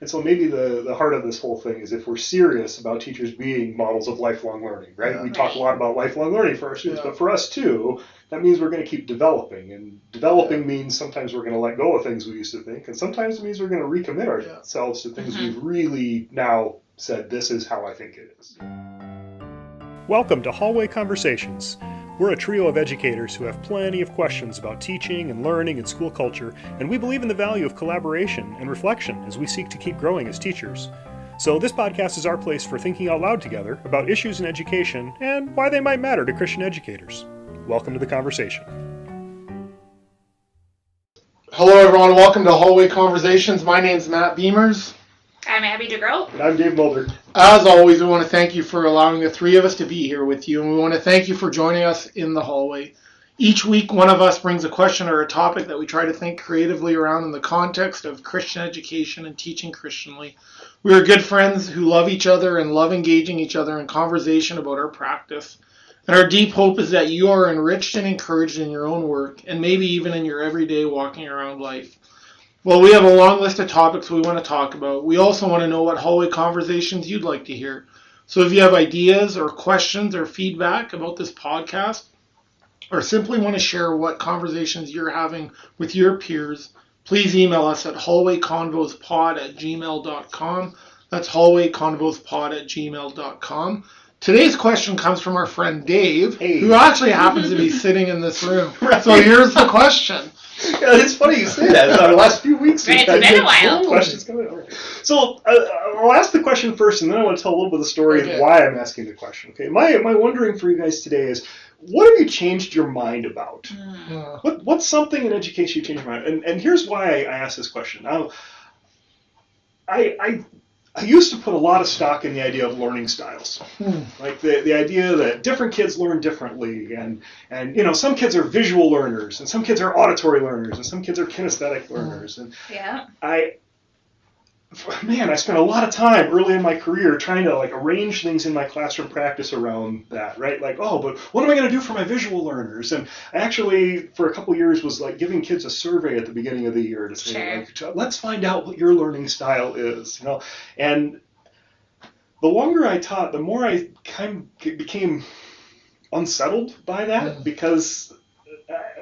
And so maybe the heart of this whole thing is if we're serious about teachers being models of lifelong learning, right? Yeah. We talk a lot about lifelong learning for our students, but for us too, that means we're going to keep developing. And developing means sometimes we're going to let go of things we used to think, and sometimes it means we're going to recommit ourselves to things we've really now said, this is how I think it is. Welcome to Hallway Conversations. We're a trio of educators who have plenty of questions about teaching and learning and school culture, and we believe in the value of collaboration and reflection as we seek to keep growing as teachers. So this podcast is our place for thinking out loud together about issues in education and why they might matter to Christian educators. Welcome to the conversation. Hello everyone, welcome to Hallway Conversations. My name's Matt Beamers. I'm Abby DeGroat. And I'm Dave Mulder. As always, we want to thank you for allowing the three of us to be here with you, and we want to thank you for joining us in the hallway. Each week, one of us brings a question or a topic that we try to think creatively around in the context of Christian education and teaching Christianly. We are good friends who love each other and love engaging each other in conversation about our practice. And our deep hope is that you are enriched and encouraged in your own work, and maybe even in your everyday walking around life. Well, we have a long list of topics we want to talk about. We also want to know what hallway conversations you'd like to hear. So if you have ideas or questions or feedback about this podcast, or simply want to share what conversations you're having with your peers, please email us at hallwayconvospod@gmail.com. That's hallwayconvospod@gmail.com. Today's question comes from our friend Dave, who actually happens to be sitting in this room. Right. So here's the question. Yeah, it's funny you say that. The last few weeks, right, it's been a while. Questions coming over. So I'll ask the question first, and then I want to tell a little bit of the story of why I'm asking the question. Okay, my wondering for you guys today is, what have you changed your mind about? What's something in education you changed your mind? And here's why I asked this question. I used to put a lot of stock in the idea of learning styles, like the idea that different kids learn differently, and you know, some kids are visual learners, and some kids are auditory learners, and some kids are kinesthetic learners, and I spent a lot of time early in my career trying to arrange things in my classroom practice around that, right? Like, but what am I going to do for my visual learners? And I actually, for a couple of years, was giving kids a survey at the beginning of the year to say, let's find out what your learning style is, you know. And the longer I taught, the more I kind of became unsettled by that, because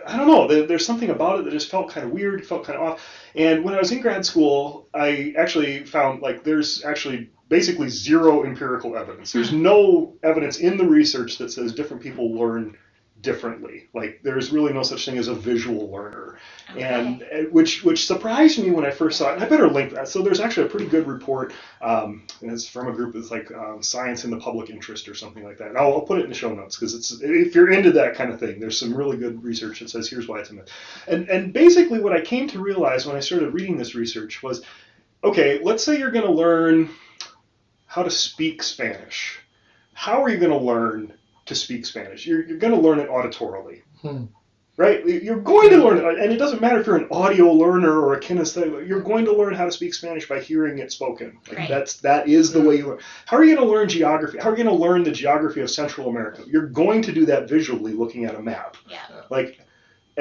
I don't know, there's something about it that just felt kind of weird, felt kind of off. And when I was in grad school, I actually found there's actually basically zero empirical evidence. There's no evidence in the research that says different people learn differently. There's really no such thing as a visual learner. Okay. And which surprised me when I first saw it. And I better link that. So there's actually a pretty good report, and it's from a group that's Science in the Public Interest or something like that. And I'll put it in the show notes, because if you're into that kind of thing, there's some really good research that says here's why it's a myth. And basically what I came to realize when I started reading this research was, okay, let's say you're going to learn how to speak Spanish. How are you going to learn to speak Spanish? You're going to learn it auditorily, right? You're going to learn it, and it doesn't matter if you're an audio learner or a kinesthetic. You're going to learn how to speak Spanish by hearing it spoken. That is the way you learn. How are you going to learn geography? How are you going to learn the geography of Central America? You're going to do that visually, looking at a map.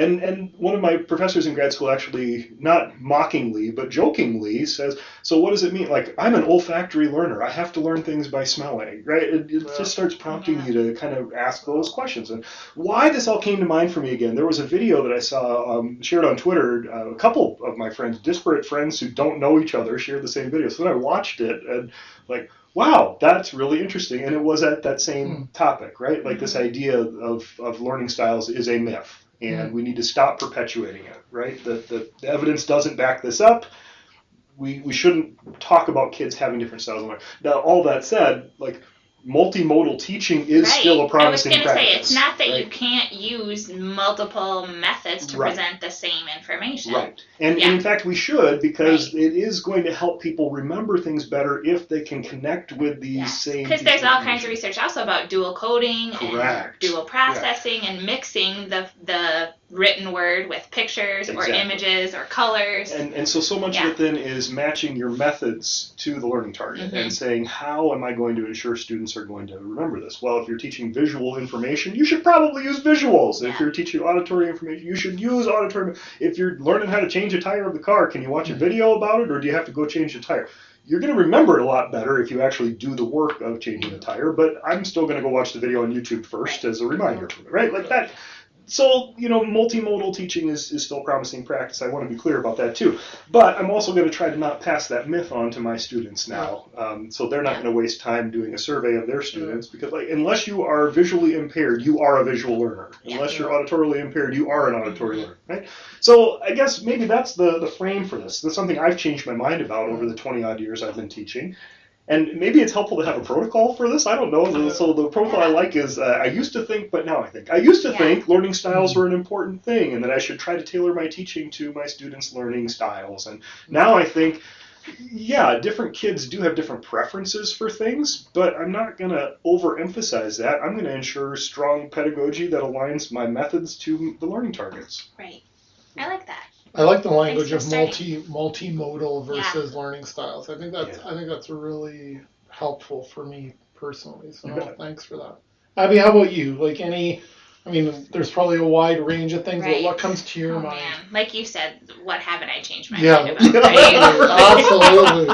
And one of my professors in grad school actually, not mockingly, but jokingly says, so what does it mean? I'm an olfactory learner. I have to learn things by smelling, right? It just starts prompting you to kind of ask those questions. And why this all came to mind for me again, there was a video that I saw shared on Twitter. A couple of my friends, disparate friends who don't know each other, shared the same video. So then I watched it and wow, that's really interesting. And it was at that same topic, right? This idea of learning styles is a myth. And we need to stop perpetuating it, right? The evidence doesn't back this up. We shouldn't talk about kids having different styles of learning. Now, all that said, multimodal teaching is still a promising practice. I was going to say, it's not that you can't use multiple methods to present the same information. Right. And in fact, we should, because it is going to help people remember things better if they can connect with these same... Because there's all kinds of research also about dual coding and dual processing and mixing the written word with pictures or images or colors. And so much of it then is matching your methods to the learning target and saying, how am I going to ensure students are going to remember this? Well, if you're teaching visual information, you should probably use visuals. If you're teaching auditory information, you should use auditory. If you're learning how to change a tire of the car, can you watch a video about it, or do you have to go change the tire? You're going to remember it a lot better if you actually do the work of changing the tire, but I'm still going to go watch the video on YouTube first as a reminder, right? Like that. So, multimodal teaching is still promising practice. I want to be clear about that too. But I'm also going to try to not pass that myth on to my students now. So they're not going to waste time doing a survey of their students, because unless you are visually impaired, you are a visual learner. Unless you're auditorily impaired, you are an auditory learner, right? So I guess maybe that's the frame for this. That's something I've changed my mind about over the 20-odd years I've been teaching. And maybe it's helpful to have a protocol for this. I don't know. So the protocol I like is, I used to think, but now I think. I used to think learning styles were an important thing and that I should try to tailor my teaching to my students' learning styles. And now I think, different kids do have different preferences for things, but I'm not going to overemphasize that. I'm going to ensure strong pedagogy that aligns my methods to the learning targets. Right. I like that. I like the language of multimodal versus learning styles. I think that's really helpful for me personally. So thanks for that. Abby, how about you? There's probably a wide range of things, but what comes to your mind? Man. Like you said, what haven't I changed my mind about? Right?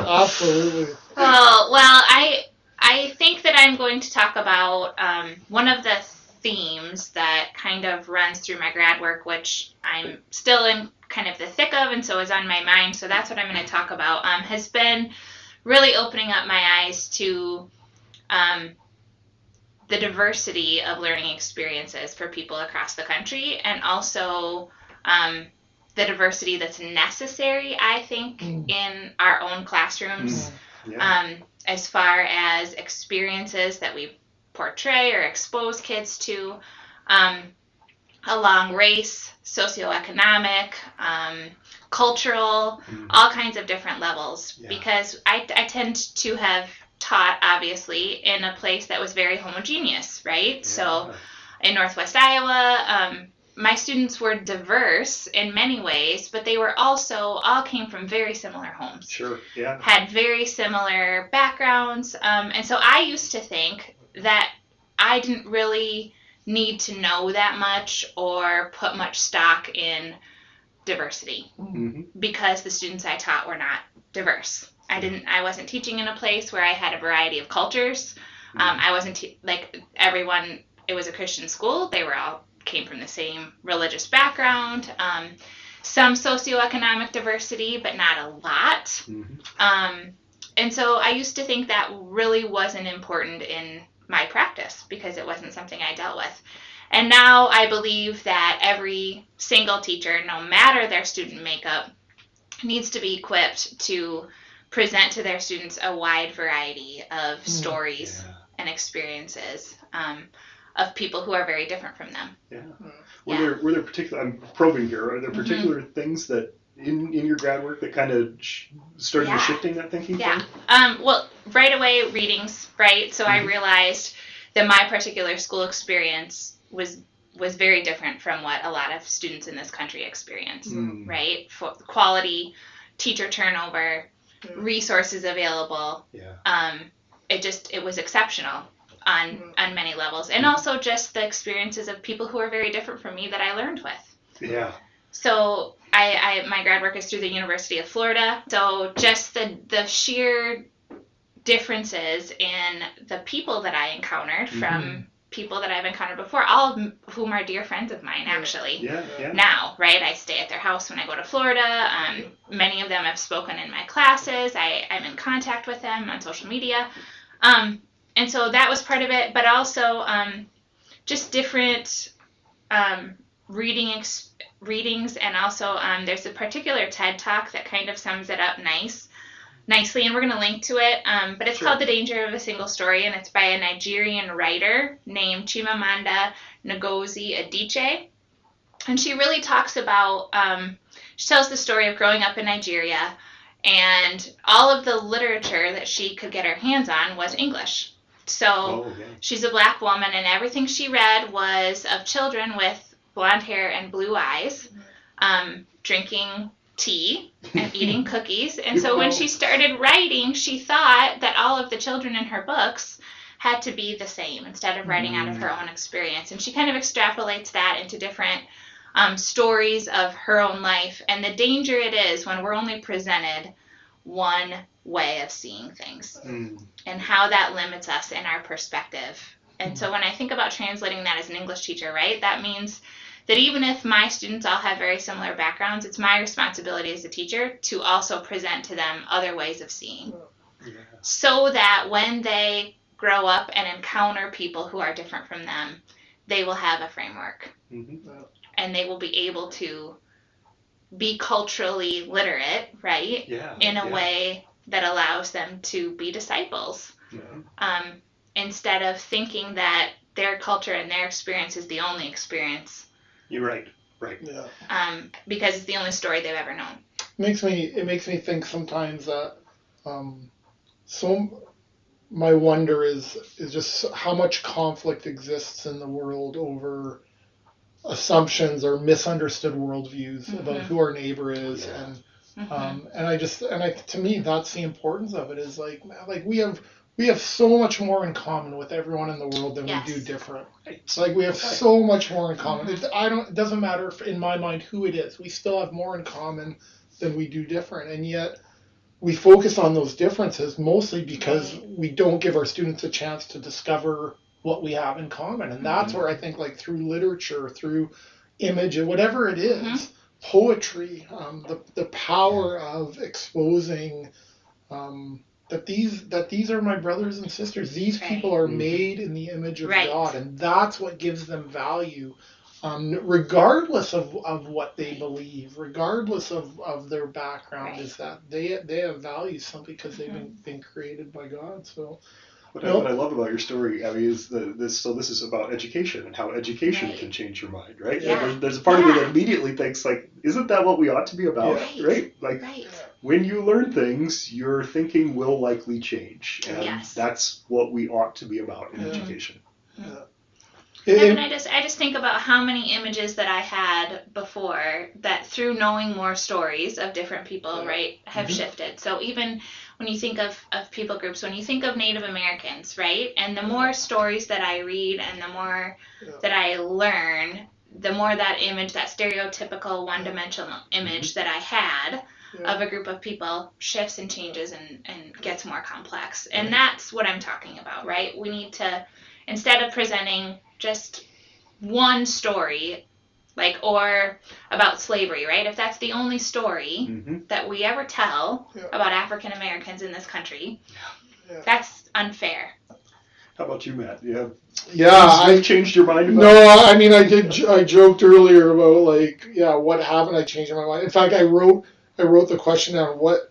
Absolutely. Well, I think that I'm going to talk about one of the themes that kind of runs through my grad work, which I'm still in kind of the thick of, and so is on my mind. So that's what I'm going to talk about. Has been really opening up my eyes to the diversity of learning experiences for people across the country, and also the diversity that's necessary, I think, in our own classrooms, as far as experiences that we portray or expose kids to, along race, socioeconomic, cultural, all kinds of different levels. Because I tend to have taught, obviously, in a place that was very homogeneous, right? So in Northwest Iowa, my students were diverse in many ways, but they were also all came from very similar homes. Sure, yeah. Had very similar backgrounds. And so I used to think that I didn't really need to know that much or put much stock in diversity because the students I taught were not diverse. I wasn't teaching in a place where I had a variety of cultures. I wasn't like everyone. It was a Christian school. They were all came from the same religious background. Some socioeconomic diversity, but not a lot. And so I used to think that really wasn't important in my practice because it wasn't something I dealt with. And now I believe that every single teacher, no matter their student makeup, needs to be equipped to present to their students a wide variety of stories and experiences of people who are very different from them. Were there particular, I'm probing here, are there particular things that in your grad work that kind of started shifting that thinking? Well, right away, readings, right? So I realized that my particular school experience was very different from what a lot of students in this country experience, right? For quality, teacher turnover, resources available. It was exceptional on many levels. And also just the experiences of people who are very different from me that I learned with. So my grad work is through the University of Florida. So just the sheer differences in the people that I encountered from people that I've encountered before, all of whom are dear friends of mine, actually. Now, right? I stay at their house when I go to Florida. Many of them have spoken in my classes. I'm in contact with them on social media. And so that was part of it, but also just different readings, and also there's a particular TED Talk that kind of sums it up nicely, and we're going to link to it, but it's called The Danger of a Single Story, and it's by a Nigerian writer named Chimamanda Ngozi Adichie, and she really talks about, she tells the story of growing up in Nigeria, and all of the literature that she could get her hands on was English. So she's a black woman, and everything she read was of children with blonde hair and blue eyes, drinking tea and eating cookies. And so when she started writing, she thought that all of the children in her books had to be the same instead of writing out of her own experience. And she kind of extrapolates that into different stories of her own life, and the danger it is when we're only presented one way of seeing things and how that limits us in our perspective. And so when I think about translating that as an English teacher, right, that means that even if my students all have very similar backgrounds, it's my responsibility as a teacher to also present to them other ways of seeing, so that when they grow up and encounter people who are different from them, they will have a framework, and they will be able to be culturally literate, right, in a way that allows them to be disciples, instead of thinking that their culture and their experience is the only experience. You're right. Yeah. Because it's the only story they've ever known. It makes me think sometimes that my wonder is just how much conflict exists in the world over assumptions or misunderstood worldviews about who our neighbor is, and to me that's the importance of it, is like we have so much more in common with everyone in the world than we do different. It's like we have so much more in common. It doesn't matter in my mind who it is. We still have more in common than we do different, and yet we focus on those differences mostly because we don't give our students a chance to discover what we have in common. And that's where I think, like, through literature, through image, and whatever it is, poetry, the power of exposing that these are my brothers and sisters. These people are made in the image of God, and that's what gives them value, regardless of what they believe, regardless of their background, is that they have value simply because they've been created by God. So what I love about your story, Abby, is this is about education and how education can change your mind, right? Yeah. There's a part of me that immediately thinks, like, isn't that what we ought to be about, right? Like, when you learn things, your thinking will likely change, and that's what we ought to be about in education. And I just think about how many images that I had before that, through knowing more stories of different people, right, have shifted. So even when you think of people groups, when you think of Native Americans, right, and the more stories that I read and the more that I learn, the more that image, that stereotypical one-dimensional image that I had of a group of people shifts and changes and gets more complex. And that's what I'm talking about, right? We need to, instead of presenting just one story, like, or about slavery, right? If that's the only story that we ever tell about African Americans in this country, that's unfair. How about you, Matt? I changed your mind about No, I mean, I joked earlier about, like, what haven't I changed in my mind? In fact, I wrote the question down, what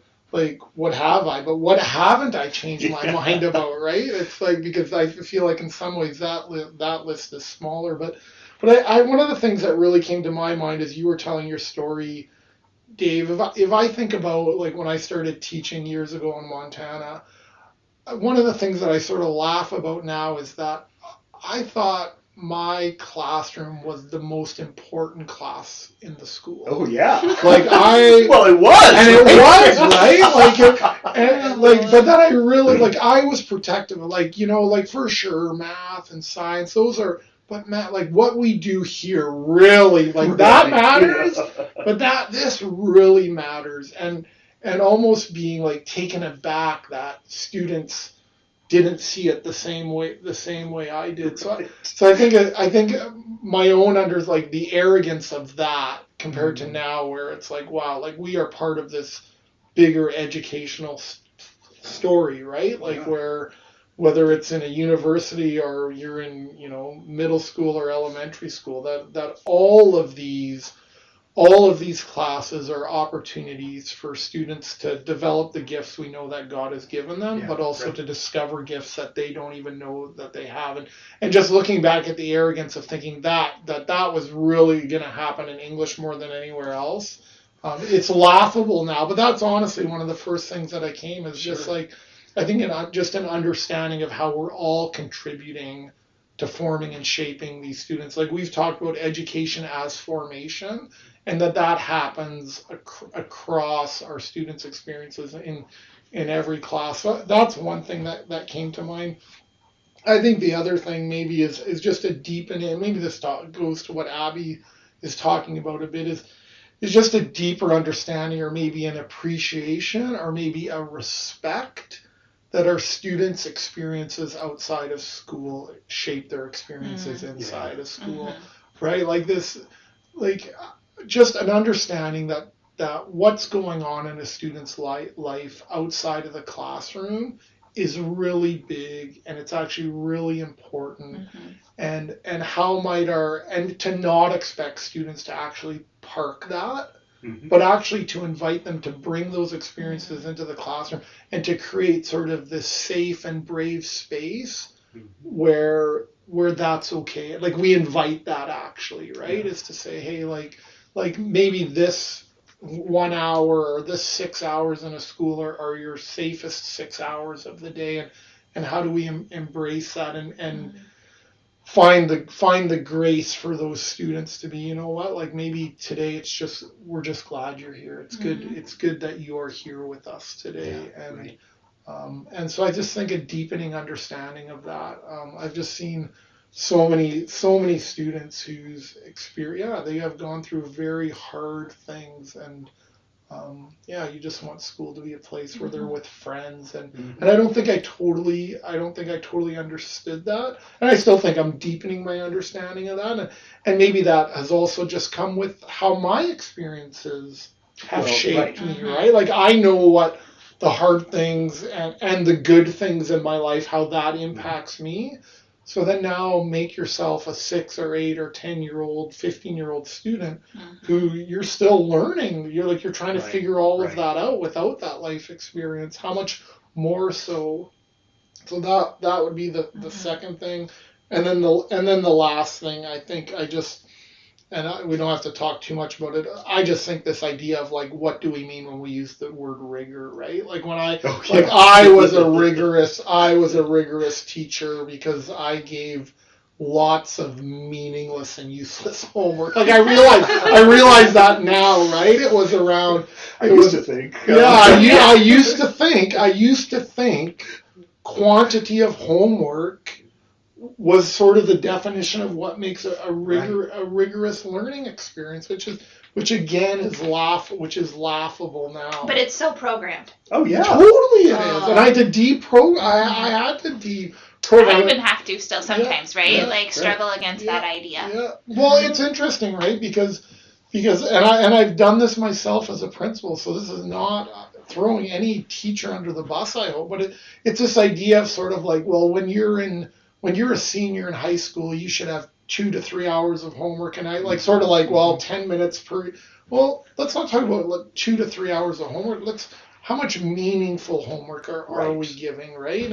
have I? But what haven't I changed my mind about, right? It's like, because I feel like in some ways that list is smaller. But I one of the things that really came to my mind as you were telling your story, Dave, if I think about, like, when I started teaching years ago in Montana, one of the things that I sort of laugh about now is that I thought my classroom was the most important class in the school. Oh yeah. Like well, it was. And it was, right? But then I really, like, I was protective of, like, like, for sure, math and science, those are, but Matt, like, what we do here really, like, that matters, but this really matters. And almost being, like, taken aback that students didn't see it the same way I did. So I think my own like, the arrogance of that compared to now, where it's like, wow, like, we are part of this bigger educational story, right? Like, where, whether it's in a university or you're in, middle school or elementary school, that all of these classes are opportunities for students to develop the gifts we know that God has given them, but also to discover gifts that they don't even know that they have. And just looking back at the arrogance of thinking that was really going to happen in English more than anywhere else, it's laughable now. But that's honestly one of the first things that I came is just like, I think just an understanding of how we're all contributing to forming and shaping these students. Like we've talked about education as formation, and that happens across our students' experiences in every class. So that's one thing that came to mind. I think the other thing maybe is just a deepening. Maybe this goes to what Abby is talking about a bit. Is just a deeper understanding, or maybe an appreciation, or maybe a respect that our students' experiences outside of school shape their experiences inside of school, right? Like this, like just an understanding that what's going on in a student's life outside of the classroom is really big, and it's actually really important. And how might and to not expect students to actually park that, but actually to invite them to bring those experiences into the classroom, and to create sort of this safe and brave space where that's okay. Like we invite that actually, right? Is to say, hey, like maybe this 1 hour or this 6 hours in a school are your safest 6 hours of the day, and how do we embrace that and find the grace for those students to be, you know what, like maybe today it's just, we're just glad you're here. It's good that you're here with us today. And so I just think a deepening understanding of that. I've just seen so many students whose experience, they have gone through very hard things, and you just want school to be a place where they're with friends, and I don't think I totally understood that, and I still think I'm deepening my understanding of that, and maybe that has also just come with how my experiences have shaped me, right? Like I know what the hard things and the good things in my life, how that impacts me. So then now make yourself a 6 or 8 or 10-year-old, 15-year-old student who you're still learning. You're trying to figure all of that out without that life experience. How much more so? So that would be the second thing. And then the last thing, I think we don't have to talk too much about it. I just think this idea of like, what do we mean when we use the word rigor, right? Like when I was a rigorous teacher because I gave lots of meaningless and useless homework. Like I realize that now, right? It was around. I used to think quantity of homework was sort of the definition of what makes a rigorous learning experience, which again is laughable now. But it's so programmed. Oh yeah, totally it is. And I had to deprogram. I had to deprogram. I even have to still sometimes, right? Struggle against that idea. Yeah. Well, it's interesting, right? Because I've done this myself as a principal, so this is not throwing any teacher under the bus, I hope, but it's this idea of sort of like, well, when you're a senior in high school, you should have 2 to 3 hours of homework, and I like sort of like, well, 10 minutes per. Well, let's not talk about like 2 to 3 hours of homework. How much meaningful homework are we giving, right?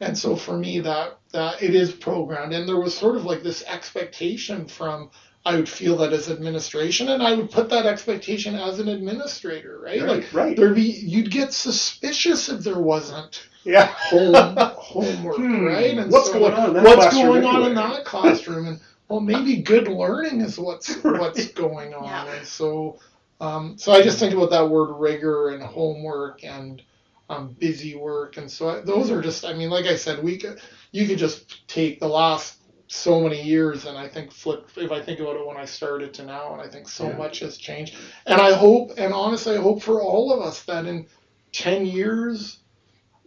And so for me, that it is programmed, and there was sort of like this expectation from. I would feel that as administration, and I would put that expectation as an administrator, right? You'd get suspicious if there wasn't homework, right? And what's going on in that classroom? And well, maybe good learning is what's going on. And so I just think about that word rigor and homework and busy work, and so those are just. I mean, like I said, you could just take the last so many years, and I think if I think about it when I started to now, and I think so much has changed. And I hope, and honestly, I hope for all of us that in 10 years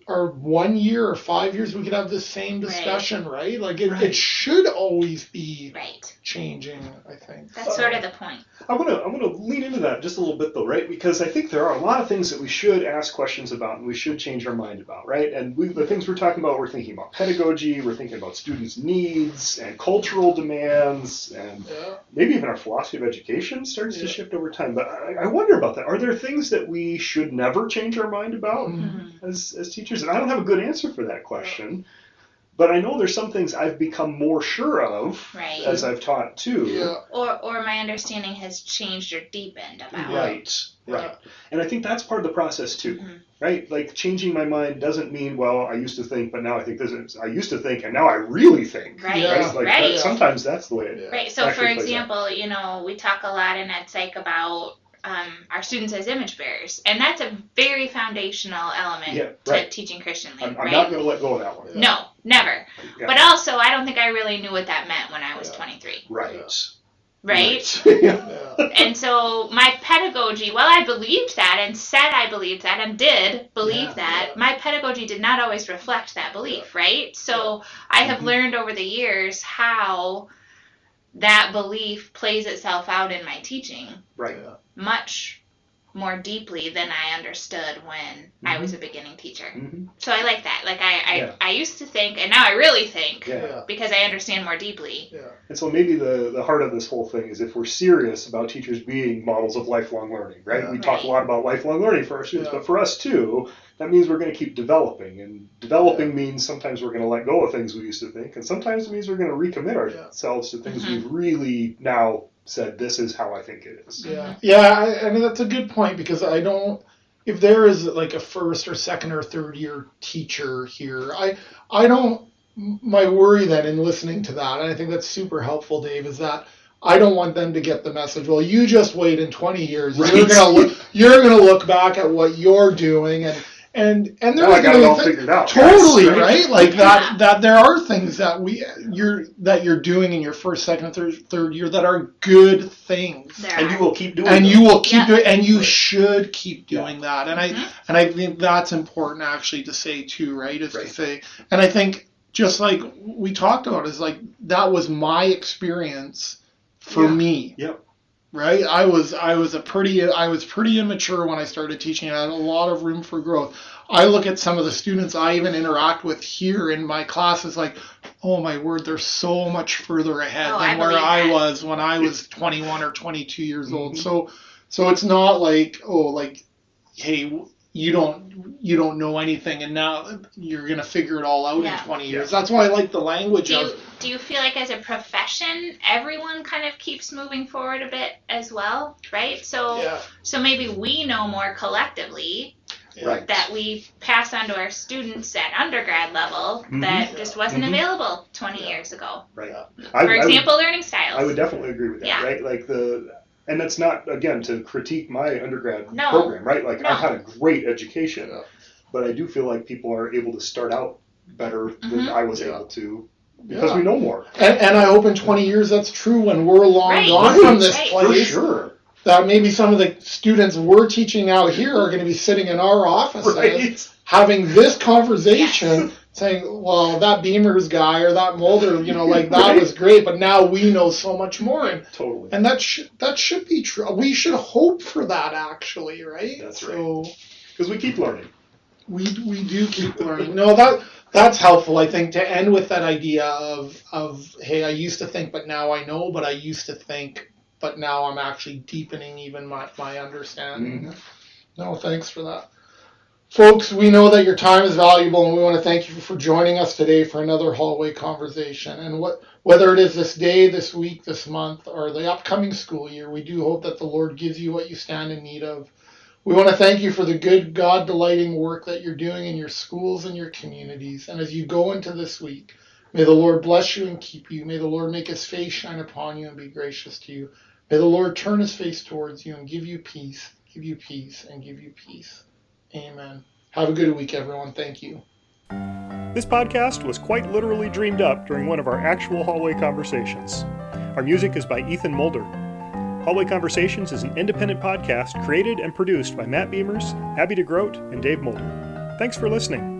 or 1 year or 5 years, we could have the same discussion, right? Like it should always be changing, I think. That's sort of the point. I want to lean into that just a little bit, though, right? Because I think there are a lot of things that we should ask questions about and we should change our mind about, right? And the things we're talking about, we're thinking about pedagogy, we're thinking about students' needs and cultural demands, and maybe even our philosophy of education starts to shift over time. But I wonder about that. Are there things that we should never change our mind about as teachers? And I don't have a good answer for that question. But I know there's some things I've become more sure of Right. as I've taught too. Yeah. Or my understanding has changed or deepened about. Right. And I think that's part of the process too, Mhm. right? Like changing my mind doesn't mean, well, I used to think, but now I think this is, I used to think, and now I really think. Right. Yeah. Like Right. that, sometimes that's the way it Right. So, for actually plays out. example, you know, we talk a lot in Ed Psych about our students as image bearers, and that's a very foundational element to teaching Christianly. I'm right? not going to let go of that one. No, never. Yeah. But also, I don't think I really knew what that meant when I was 23. Right. Right? Yeah. And so my pedagogy, well, I believed that and said I believed that and did believe that, my pedagogy did not always reflect that belief, right? So I have learned over the years how that belief plays itself out in my teaching Right. much more deeply than I understood when I was a beginning teacher. Mm-hmm. So I like that. Like I used to think, and now I really think, Yeah. because I understand more deeply. Yeah. And so maybe the heart of this whole thing is if we're serious about teachers being models of lifelong learning, right? Yeah. We talk a lot about lifelong learning for our students, Yeah. but for us too, that means we're going to keep developing. And developing means sometimes we're going to let go of things we used to think, and sometimes it means we're going to recommit ourselves to things we've really now said, this is how I think it is. Yeah. I mean, that's a good point, because I don't, if there is like a first or second or third year teacher here, I don't, my worry then in listening to that, and I think that's super helpful, Dave, is that I don't want them to get the message, well, you just wait in 20 years, you're gonna look back at what you're doing, and Now I got it all figured out. Totally, right? Like that there are things that you're doing in your first, second, third year that are good things. And you will keep doing And them. you will keep doing, and you should keep doing that. And I think that's important actually to say too, right? Is to say, and I think just like we talked about, is like that was my experience for me. Yep. Right? I was pretty immature when I started teaching. I had a lot of room for growth. I look at some of the students I even interact with here in my classes like, oh my word, they're so much further ahead than where I was when I was 21 or 22 years old. So it's not like, oh, like, hey, you don't know anything and now you're going to figure it all out in 20 years. That's why I like the language Do you feel like as a profession, everyone kind of keeps moving forward a bit as well, right? So maybe we know more collectively that we pass on to our students at undergrad level that just wasn't available 20 years ago. Right. For example, learning styles. I would definitely agree with that, right? Like and that's not, again, to critique my undergrad program, right? Like I've had a great education, but I do feel like people are able to start out better than I was able to because we know more. And I hope in 20 years that's true when we're long gone from this place. For sure. That maybe some of the students we're teaching out here are going to be sitting in our offices having this conversation saying, well, that Beamers guy or that Mulder, like that was great, but now we know so much more. And that should be true. We should hope for that, actually, right? That's right. Because we keep learning. We do keep learning. No, that's helpful, I think, to end with that idea of hey, I used to think, but now I know, but I used to think, but now I'm actually deepening even my understanding. No, thanks for that. Folks, we know that your time is valuable, and we want to thank you for joining us today for another hallway conversation. And whether it is this day, this week, this month, or the upcoming school year, we do hope that the Lord gives you what you stand in need of. We want to thank you for the good, God-delighting work that you're doing in your schools and your communities. And as you go into this week, may the Lord bless you and keep you. May the Lord make his face shine upon you and be gracious to you. May the Lord turn his face towards you and give you peace, and give you peace. Amen. Have a good week, everyone. Thank you. This podcast was quite literally dreamed up during one of our actual hallway conversations. Our music is by Ethan Mulder. Hallway Conversations is an independent podcast created and produced by Matt Beamers, Abby DeGroat, and Dave Mulder. Thanks for listening.